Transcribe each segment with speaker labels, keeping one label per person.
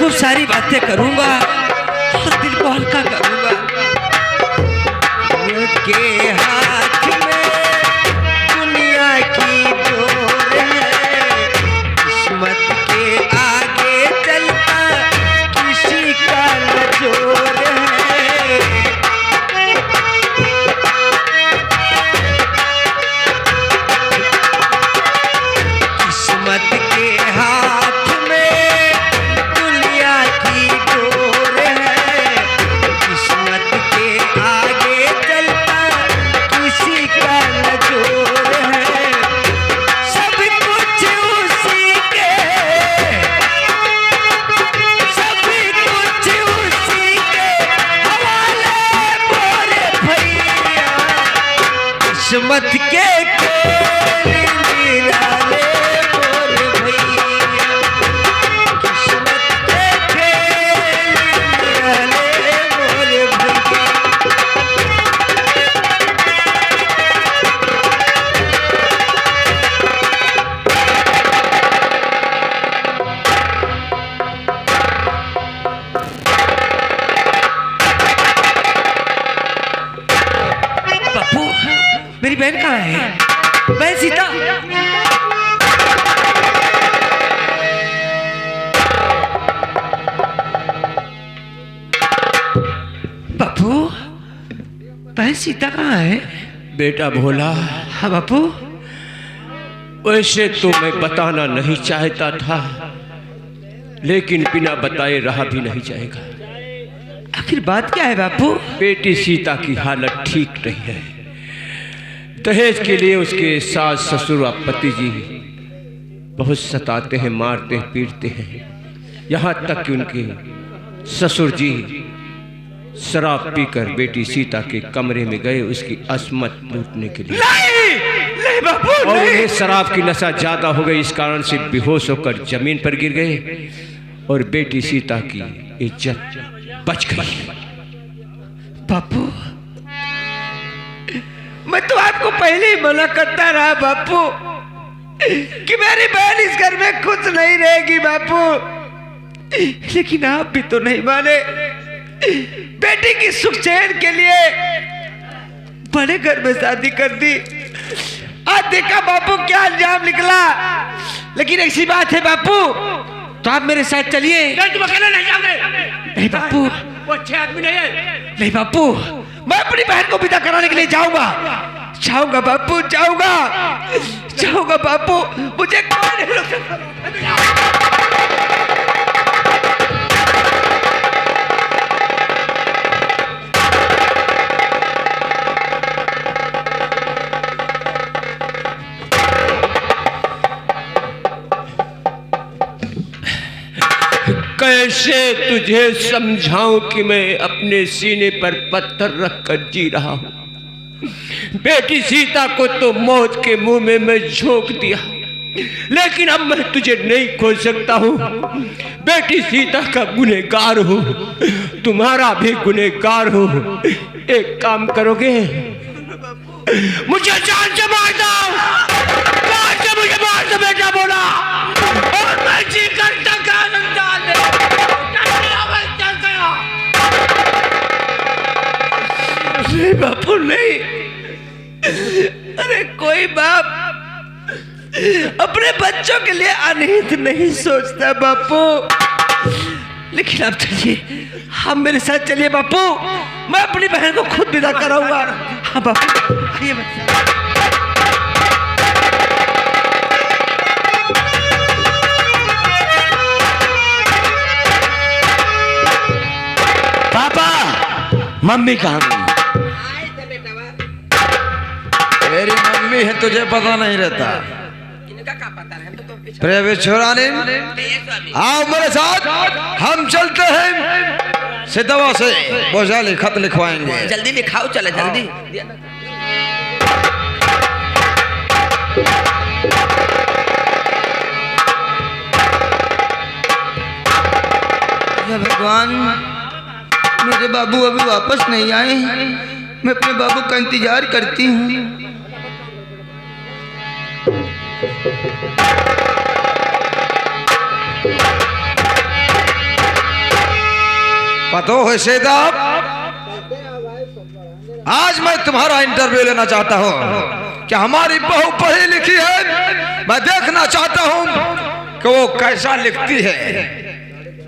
Speaker 1: खूब सारी बातें करूंगा और दिल को हल्का करूंगा। के हाथ में दुनिया की डोर है, किस्मत के आगे चलता किसी का न जोर है। किस्मत के हाथ में दुनिया की डोर है, किस्मत के आगे चलता किसी का न जोर है। सब कुछ उसी के, सब कुछ उसी के हवाले मोरे भैया। किस्मत के खेल निराले मोरे भैया, किस्मत के खेल निराले मोरे भैया। पप्पू, मेरी बहन कहाँ है? बहन सीता। पप्पू, बहन सीता कहाँ है?
Speaker 2: बेटा भोला,
Speaker 1: हाँ बापू।
Speaker 2: वैसे तो मैं बताना नहीं चाहता था, लेकिन बिना बताए रहा भी नहीं जाएगा।
Speaker 1: आखिर बात क्या है बापू?
Speaker 2: बेटी सीता की हालत ठीक नहीं है। दहेज के लिए उसके सास ससुर और पति जी बहुत सताते हैं, मारते हैं, पीटते हैं। यहाँ तक कि उनके ससुर जी शराब पीकर बेटी सीता के कमरे में गए उसकी अस्मत लूटने के लिए।
Speaker 1: नहीं बापू,
Speaker 2: और उन्हें शराब की नशा ज्यादा हो गई, इस कारण से बेहोश होकर जमीन पर गिर गए और बेटी सीता की इज्जत बच गई।
Speaker 1: बापू, मैं तो आपको पहले ही मना करता रहा बापू कि मेरी बहन इस घर में खुश नहीं रहेगी बापू, लेकिन आप भी तो नहीं माने। बेटी की सुख चैन के लिए बड़े घर में शादी कर दी। आज देखा बापू क्या अंजाम निकला। लेकिन ऐसी बात है बापू, तो आप मेरे साथ चलिए।
Speaker 2: तुम अकेले नहीं जाओगे?
Speaker 1: नहीं बापू,
Speaker 2: वो अच्छे आदमी नहीं है।
Speaker 1: नहीं बापू, मैं अपनी बहन को विदा कराने के लिए जाऊंगा। जाऊंगा बापू, जाऊंगा, जाऊंगा बापू। मुझे कोई नहीं रोक सकता।
Speaker 2: कैसे तुझे समझाऊं कि मैं अपने सीने पर पत्थर रखकर जी रहा हूं। बेटी सीता को तो मौत के मुंह में मैं झोंक दिया, लेकिन अब मैं तुझे नहीं खोज सकता हूं। बेटी सीता का गुनहगार हूं, तुम्हारा भी गुनहगार हूं। एक काम करोगे, मुझे जान से मार दो, जान से मुझे मार दो बेटा बोला, और मैं जी करता
Speaker 1: नहीं बापू, नहीं। अरे कोई बाप अपने बच्चों के लिए अनहित नहीं सोचता बापू। लेकिन आप चलिए, हम मेरे साथ चलिए बापू। मैं अपनी बहन को खुद विदा कराऊंगा। हाँ बापू, आइए
Speaker 3: पापा। मम्मी कहाँ? मेरी मम्मी है, तुझे पता नहीं रहता। छोरानी, आओ मेरे साथ, हम चलते हैं सिद्धवा से बोझाली खत लिखवाएंगे।
Speaker 1: जल्दी लिखाओ, चले जल्दी।
Speaker 4: भगवान, मेरे बाबू अभी वापस नहीं आए। मैं अपने बाबू का इंतजार करती हूँ।
Speaker 3: पतो है सीता, आज मैं तुम्हारा इंटरव्यू लेना चाहता हूँ कि हमारी बहू पढ़ी लिखी है। मैं देखना चाहता हूँ कि वो कैसा लिखती है।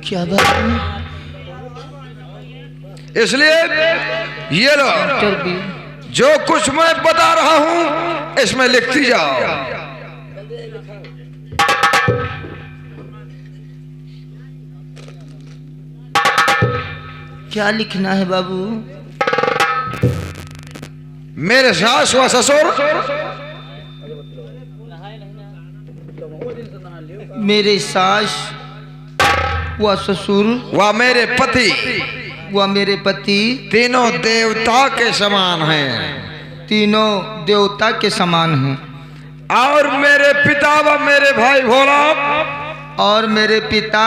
Speaker 4: क्या बात है?
Speaker 3: इसलिए ये लो,
Speaker 4: इंटरव्यू
Speaker 3: जो कुछ मैं बता रहा हूँ इसमें लिखती जाओ।
Speaker 4: क्या लिखना है बाबू?
Speaker 3: मेरे सास व ससुर,
Speaker 4: मेरे सास व ससुर
Speaker 3: व मेरे पति
Speaker 4: व मेरे पति
Speaker 3: तीनों देवता के समान हैं
Speaker 4: तीनों देवता के समान हैं।
Speaker 3: और मेरे पिता व मेरे भाई भोला
Speaker 4: और मेरे पिता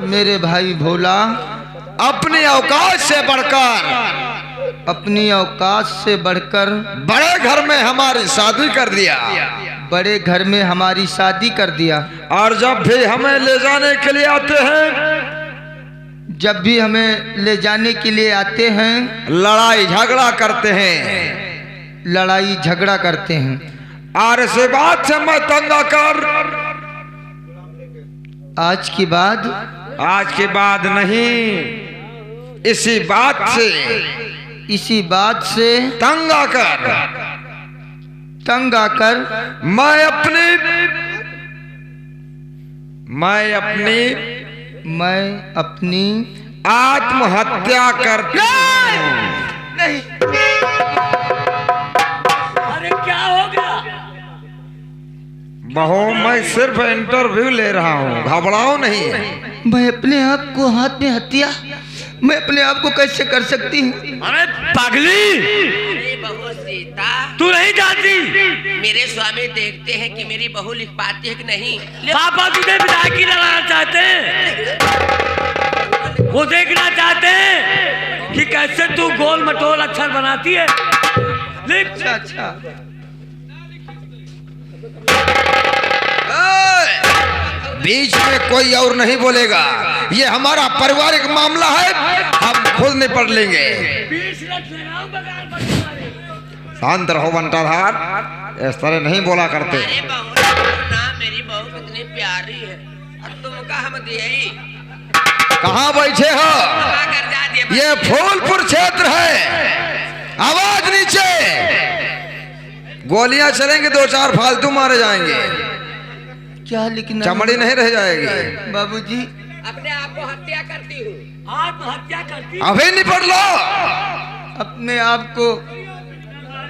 Speaker 4: मेरे भाई भोला
Speaker 3: अपनी औकात से बढ़कर
Speaker 4: अपनी औकात से बढ़कर
Speaker 3: बड़े घर में हमारी शादी कर दिया।
Speaker 4: बड़े घर में हमारी शादी कर दिया।
Speaker 3: और जब भी हमें ले जाने के लिए आते हैं,
Speaker 4: जब भी हमें ले जाने के लिए आते हैं
Speaker 3: लड़ाई झगड़ा करते हैं।
Speaker 4: लड़ाई झगड़ा करते हैं।
Speaker 3: और इस बात से मैं तंग आकर
Speaker 4: आज के बाद
Speaker 3: नहीं, इसी बात से तंग आकर मैं अपनी आत्महत्या करती हूं।
Speaker 4: नहीं,
Speaker 2: अरे क्या हो गया?
Speaker 3: बहू, मैं सिर्फ इंटरव्यू ले रहा हूँ, घबराओ नहीं।
Speaker 4: मैं अपने आप को हाथ में हत्या, मैं अपने आप को कैसे कर सकती हूँ?
Speaker 2: अरे पागली,
Speaker 5: मेरी बहू सीता,
Speaker 2: तू नहीं जानती?
Speaker 5: मेरे स्वामी देखते हैं कि मेरी बहू लिख पाती है कि नहीं।
Speaker 2: पापा तुझे विदाई लगाना चाहते हैं। वो देखना चाहते हैं कि कैसे तू गोल मटोल अक्षर बनाती है। लिख।
Speaker 4: अच्छा
Speaker 3: बीच में कोई और नहीं बोलेगा, ये हमारा पारिवारिक मामला है, हम खुद निपट लेंगे। शांत रहो बंटाधार, इस तरह नहीं बोला करते।
Speaker 5: अरे बहू ना, मेरी बहू कितनी प्यारी है। अब तुमका हम दिए
Speaker 3: कहाँ बैठे हो?
Speaker 5: कर जा दिए।
Speaker 3: ये फूलपुर क्षेत्र है, आवाज नीचे। गोलियां चलेंगी, 2-4 फालतू मारे जाएंगे,
Speaker 4: क्या लिखना?
Speaker 3: चमड़ी नहीं रह जाएगी।
Speaker 4: बाबूजी,
Speaker 5: अपने आप को हत्या करती हूँ।
Speaker 2: आत्महत्या करती।
Speaker 3: अभी निपट लो,
Speaker 4: अपने आप को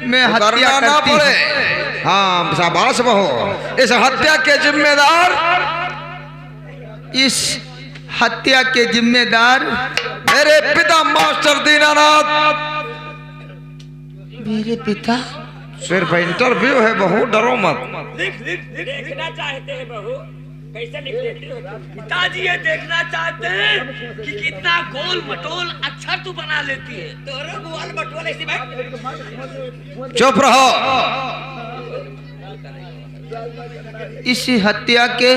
Speaker 4: मैं हत्या
Speaker 3: करना ना
Speaker 4: करती हूँ।
Speaker 3: पड़े। हाँ, शाबाश बहो। इस हत्या के जिम्मेदार,
Speaker 4: इस हत्या के जिम्मेदार
Speaker 3: मेरे पिता मास्टर दीनानाथ।
Speaker 4: मेरे पिता।
Speaker 3: सिर्फ इंटरव्यू है बहू, डरो मत।
Speaker 2: देखना चाहते हैं बहू, कैसे लिख लेती हो? पिताजी ये देखना चाहते हैं कि कितना गोल मटोल अक्षर तू बना लेती है।
Speaker 5: तोरो गोल मटोल ऐसी बात।
Speaker 3: चुप रहो।
Speaker 4: इस हत्या के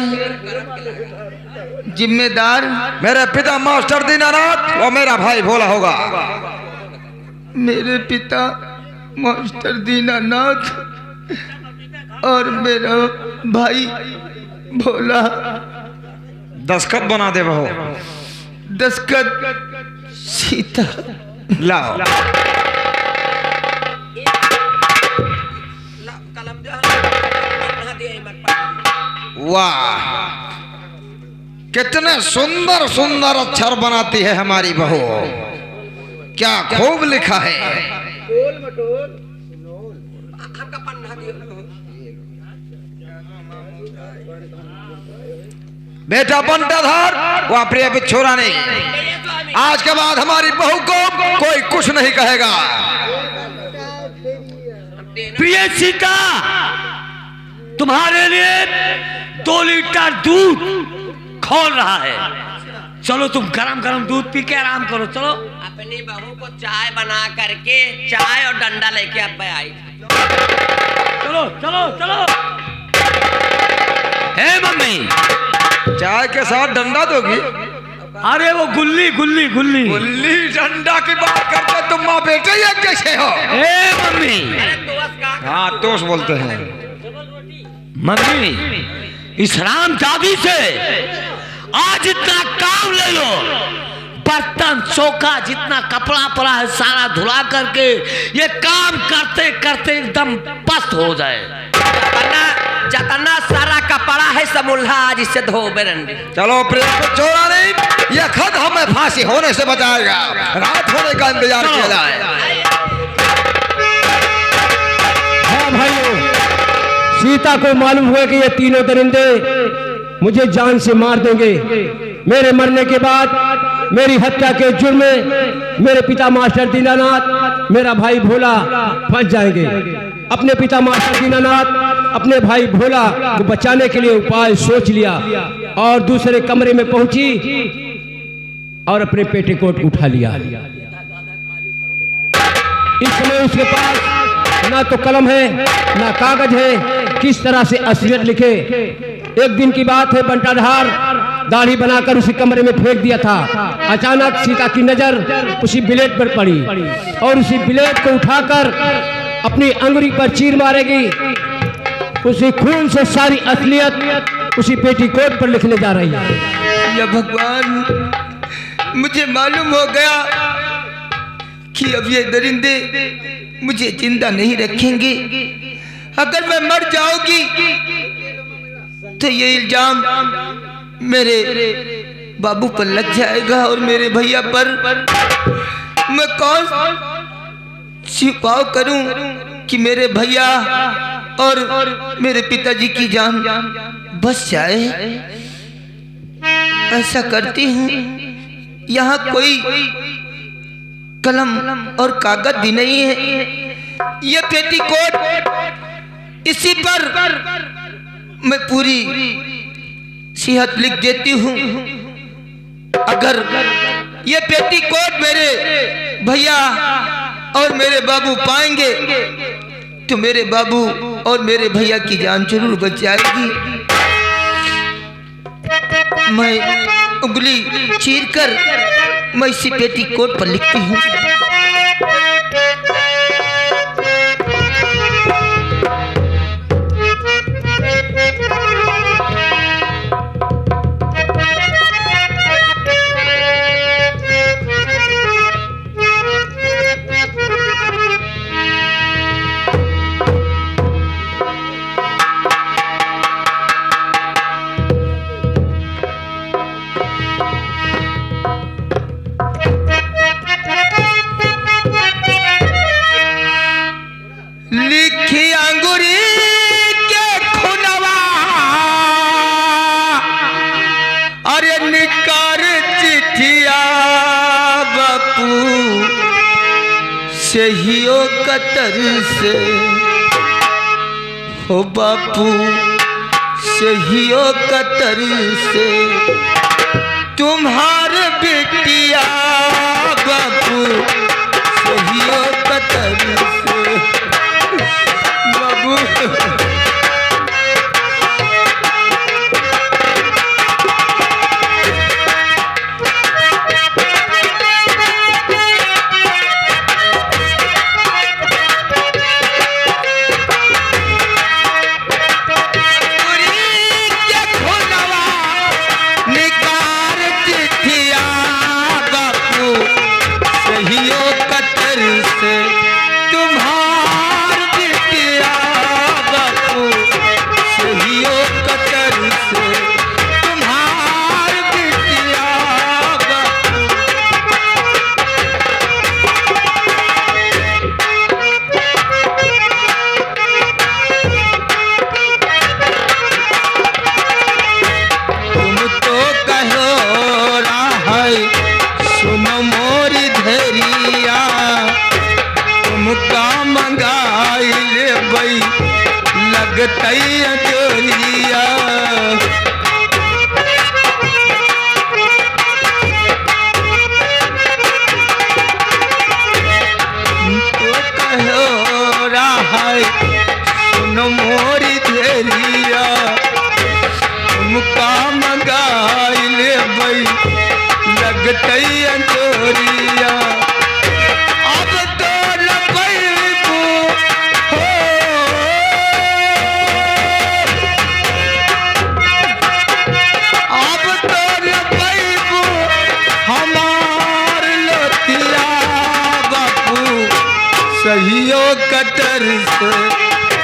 Speaker 4: जिम्मेदार
Speaker 3: मेरे पिता मास्टर दीनानाथ और मेरा भाई भोला होगा।
Speaker 4: मेरे पिता मास्टर दीनानाथ और मेरा भाई भोला।
Speaker 3: दस्खत बना दे बहू।
Speaker 4: दस्खत सीता।
Speaker 3: लाओ।
Speaker 5: कलम जो है दिए मत।
Speaker 3: वाह, कितने सुंदर सुंदर अक्षर बनाती है हमारी बहू, क्या खूब लिखा है।
Speaker 5: हमका पन्ना दिए।
Speaker 3: बेटा बंटाधार, वह प्रिय बिछोरा नहीं। आज के बाद हमारी बहू को कोई कुछ नहीं कहेगा।
Speaker 2: प्रिय सीता, तुम्हारे लिए 2 लीटर दूध खोल रहा है। चलो तुम गरम गरम दूध पी के आराम करो। चलो।
Speaker 5: अपनी बहू को चाय बना करके, चाय और डंडा लेके अब मैं आई।
Speaker 2: चलो चलो चलो। हे मम्मी,
Speaker 3: चाय के साथ डंडा दोगी?
Speaker 2: अरे वो गुल्ली गुल्ली गुल्ली।
Speaker 3: गुल्ली डंडा की बात करते तुम माँ बेटे एक कैसे हो?
Speaker 2: ए मम्मी,
Speaker 3: हाँ दोस्त बोलते हैं।
Speaker 2: मम्मी इस हरामजादी से आज इतना काम ले लो, बर्तन चौका जितना कपड़ा पड़ा है सारा धुला करके ये काम करते करते एकदम पस्त हो जाए।
Speaker 5: जतना सारा कपड़ा है समूल्हा आज इससे धो बेरंडी।
Speaker 3: चलो प्रेम को छोड़ा नहीं, यह खत हमें फांसी होने से बचाएगा। रात होने का इंतजार किया जाए।
Speaker 2: हाँ भाइयों, सीता को मालूम हुआ कि ये तीनों दरिंदे मुझे जान से मार देंगे। मेरे मरने के बाद मेरी हत्या के जुर्म में मेरे पिता मास्टर दीनानाथ, मेरा भाई भोला फंस जाएंगे। अपने पिता मास्टर दीनानाथ अपने भाई भोला को बचाने के लिए उपाय सोच लिया और दूसरे कमरे में पहुंची और अपने पेटीकोट उठा लिया। इस समय उसके पास ना तो कलम है ना कागज है, किस तरह से असलियत लिखे। एक दिन की बात है, बंटाधार दाढ़ी बनाकर उसी कमरे में फेंक दिया था। अचानक सीता की नजर उसी ब्लेड पर पड़ी और उसी ब्लेड को उठाकर अपनी अंगुली पर चीर मारेगी। उसी खून से सारी असलियत उसी पेटीकोट पर लिखने जा रही है।
Speaker 4: या भगवान, मुझे मालूम हो गया कि अब ये दरिंदे मुझे जिंदा नहीं रखेंगे। अगर मैं मर जाऊंगी तो ये इल्जाम मेरे बाबू पर लग जाएगा और मेरे भैया पर। मैं कौन छिपाव करूं कि मेरे भैया और मेरे पिताजी की जान बच जाए। ऐसा करती हूँ, यहाँ कोई कलम और कागज भी नहीं है। ये पेटीकोट, इसी पर मैं पूरी सेहत लिख देती हूँ। अगर ये पेटीकोट मेरे भैया और मेरे बाबू पाएंगे तो मेरे बाबू और मेरे भैया की जान जरूर बच जाएगी। मैं उंगली चीरकर मैं इसी पेटीकोट पर लिखती हूँ। सहियो कतर से हो बापू, सहियो कतर से तुम्हारे बेटिया बापू, सहियो कतर से बाबू। लगतई अंजोरिया अब तो लपैबू हो अब तो लपैबू हमार लतिया बापू सहियो कतर से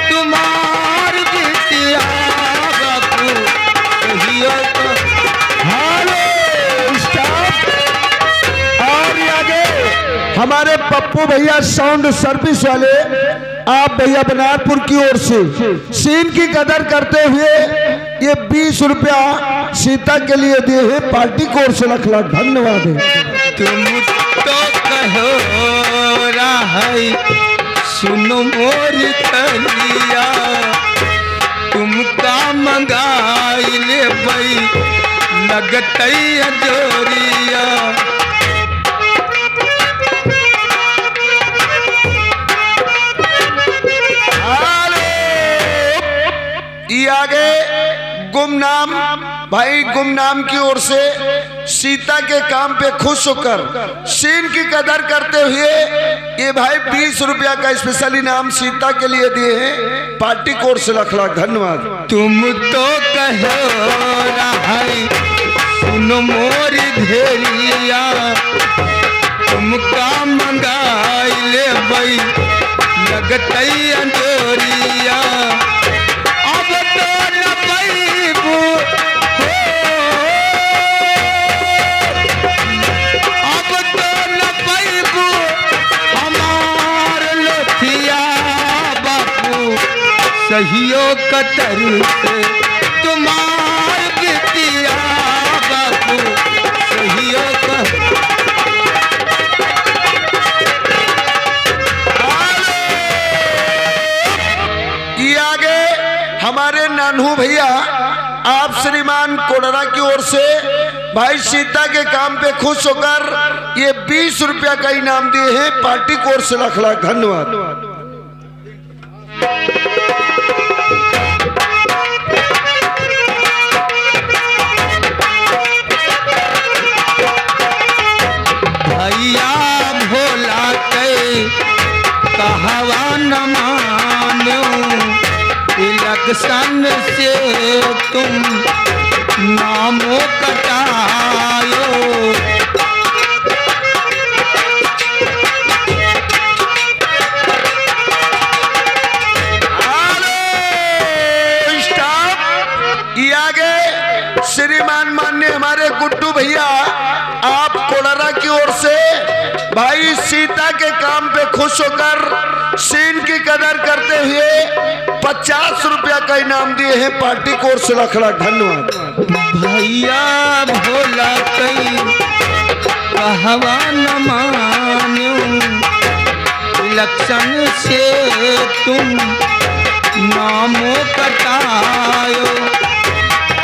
Speaker 4: तुम्हार बिटिया बापू सहियो
Speaker 6: और ये आगे हमारे पप्पू भैया साउंड सर्विस वाले आप भैया बनारपुर की ओर से सीन की कदर करते हुए ये 20 रुपया सीता के लिए दिए हैं पार्टी की ओर से। लाख लाख धन्यवाद है।
Speaker 4: तुम तो कहो राहई सुनो मोर कलिया तुम का मंगाई ले बई लगतई अंजोरिया
Speaker 6: ये आगे गुमनाम भाई गुमनाम की ओर से सीता के काम पे खुश होकर सीन की कदर करते हुए ये भाई 20 रुपया का स्पेशल इनाम सीता के लिए दिए हैं पार्टी की ओर से। लाख लाख धन्यवाद।
Speaker 4: तुम तो कहो राहई सुनो मोर धेरिया तुम का मंगाई ले बई लगतई अंजोरिया अब तो लपैबू हो अब तो लपैबू हमार लथिया बापू सहियो कतर से तुम्हार बिटिया बापू सहियो
Speaker 6: ये आगे हमारे नानू भैया आप श्रीमान कोडरा की ओर से भाई सीता के काम पे खुश होकर ये 20 रुपया का इनाम दिए हैं पार्टी की ओर से। लाख लाख धन्यवाद।
Speaker 4: भैया भोला के कहवा न मानो इलेक्शन से तुम नामों कटायो
Speaker 6: ये आगे श्रीमान मान्य हमारे गुड्डू भैया आप कोडरा की ओर से भाई सीता के काम पे खुश होकर सीन की कदर करते हुए 50 रुपया का इनाम दिए हैं पार्टी की ओर से। लाख लाख धन्यवाद।
Speaker 4: भैया भोला कई कहवा न मानो इलेक्शन से तुम नामों कटायो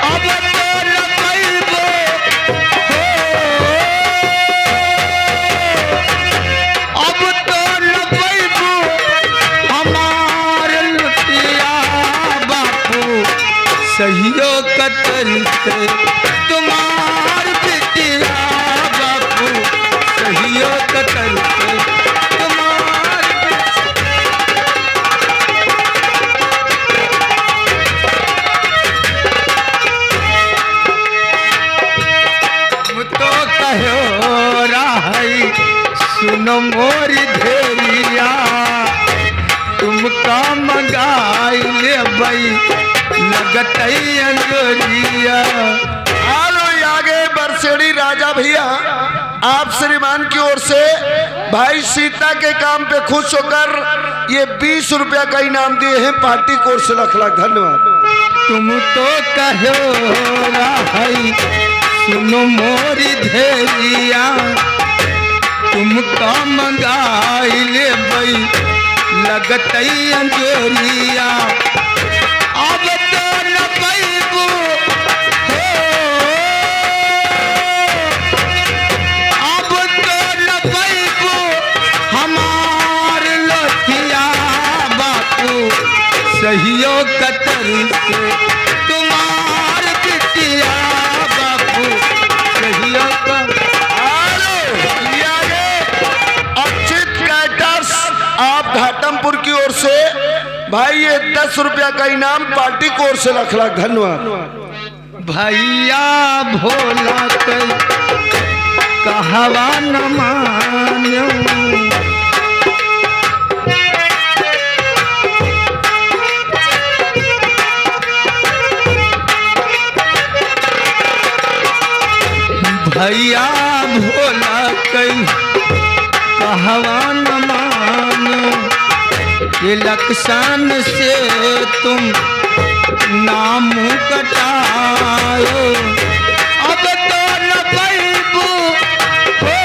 Speaker 4: अब तो लपैबो हो अब तो लपैबो हमार लुटिया बापू सहियो कतर से तुम्हार बिटिया बापू सहियो कतर से तुम्हार तुम तो कहो राहई सुनो मोर धेरिया तुम का मंगाई ले बई लगतई अंजोरिया।
Speaker 6: आलो ये आगे बरसेड़ी राजा भैया आप श्रीमान की ओर से भाई सीता के काम पे खुश होकर ये 20 रुपया का इनाम दिए हैं पार्टी की ओर से। लाख लाख धन्यवाद।
Speaker 4: तुम तो कहो राहई सुनो मोरी धेरिया तुम का मंगाई ले बई लगतई अंजोरिया अब तो लपैबू हो अब तो लपैबू हमार लथिया बापू सहियो कतर से तुम्हार बिटिया बापू सहियो
Speaker 6: आजमपुर की ओर से भाई ये 10 रुपया का इनाम पार्टी की ओर से लाख लाख धन्यवाद।
Speaker 4: भैया भोला कई कहवा न मान्यो, भैया भोला कई कहवा न मानो, ये लक्षण से तुम नाम कटायो। अब तो न पैबू हो,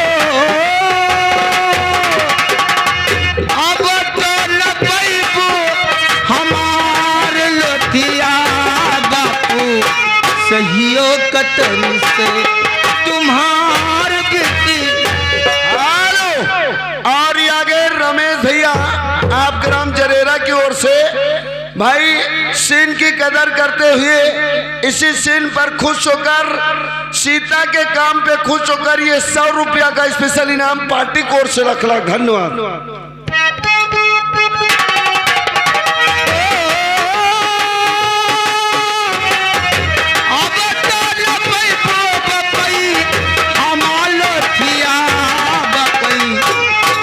Speaker 4: अब तो न पैबू हमार लोथिया बापू, सहियो कतन से तुम्हार बेटी।
Speaker 6: और ये आगे रमेश भैया आप ग्राम जरेरा की ओर से भाई सीन की कदर करते हुए इसी सीन पर खुश होकर सीता के काम पे खुश होकर ये 100 रुपया का स्पेशल इनाम पार्टी की ओर से लाख लाख धन्यवाद।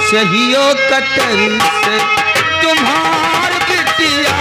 Speaker 4: सहियो कतर से तुम्हार बिटिया